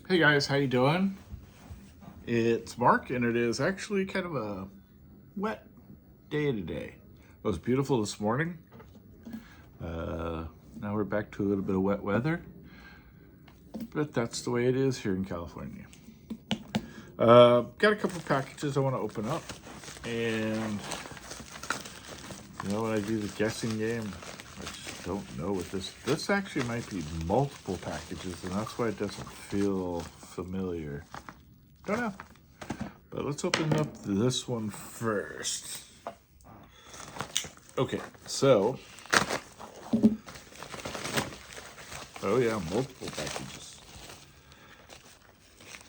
Hey guys, how you doing? It's Mark, and it is actually kind of a wet day today. It was beautiful this morning. Now we're back to a little bit of wet weather, but that's the way it is here in California. Got a couple packages I want to open up, and when I do the guessing game, I just don't know what this actually might be multiple packages, and that's why it doesn't feel familiar. Don't know. But let's open up this one first. Okay, so. Oh yeah, multiple packages.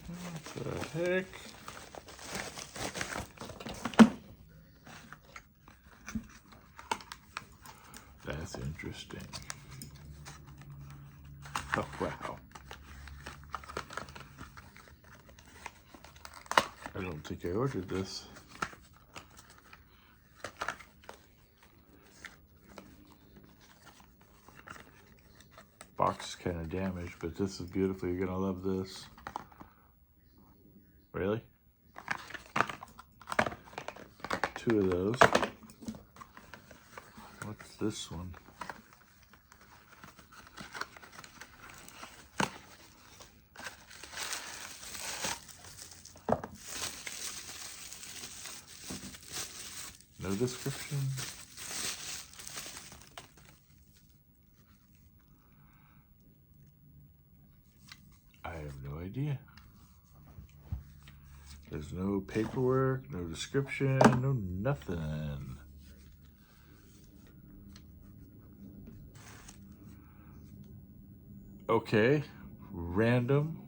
What the heck? That's interesting. Oh, wow. I don't think I ordered this. Box is kind of damaged, but this is beautiful. You're gonna love this. Really? 2 of those. What's this one? No description. I have no idea. There's no paperwork, no description, no nothing. Okay, random,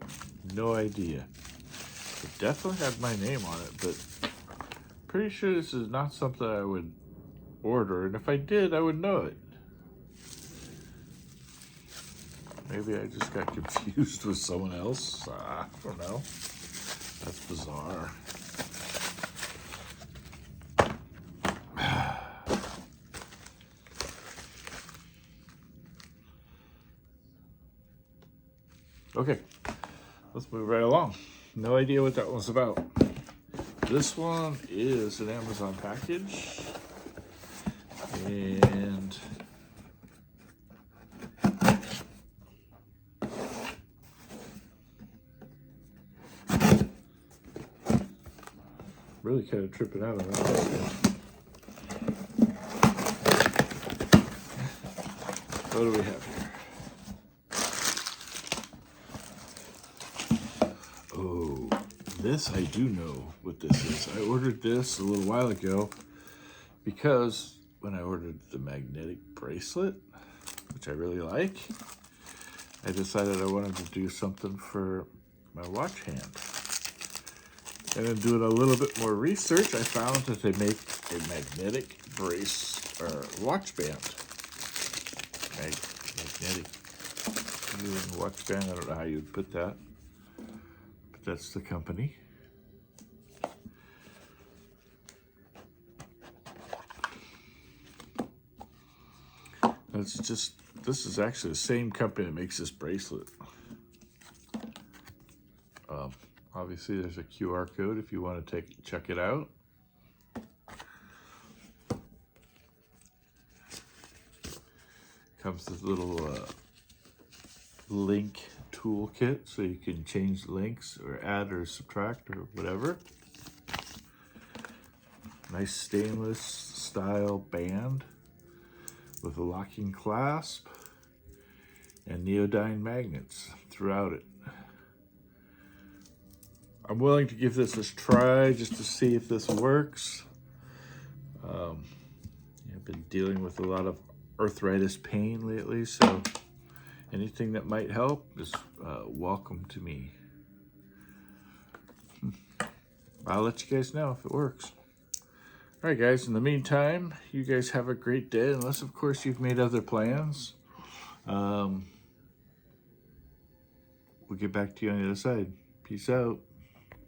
no idea. It definitely had my name on it, but pretty sure this is not something I would order, and if I did, I would know it. Maybe I just got confused with someone else. I don't know. That's bizarre. Okay, let's move right along. No idea what that one's about. This one is an Amazon package, and really kind of tripping out on that. What do we have here? Oh, this I do know what this is. I ordered this a little while ago because when I ordered the magnetic bracelet, which I really like, I decided I wanted to do something for my watch hand. And then doing a little bit more research, I found that they make a magnetic brace or watch band. Magnetic watch band. I don't know how you'd put that, but that's the company. This is actually the same company that makes this bracelet. Obviously, there's a QR code if you want to check it out. Comes this little link toolkit, so you can change links or add or subtract or whatever. Nice stainless style band with a locking clasp and neodyne magnets throughout it. I'm willing to give this a try just to see if this works. I've been dealing with a lot of arthritis pain lately, so anything that might help is welcome to me. I'll let you guys know if it works. All right, guys, in the meantime, you guys have a great day, unless, of course, you've made other plans. We'll get back to you on the other side. Peace out.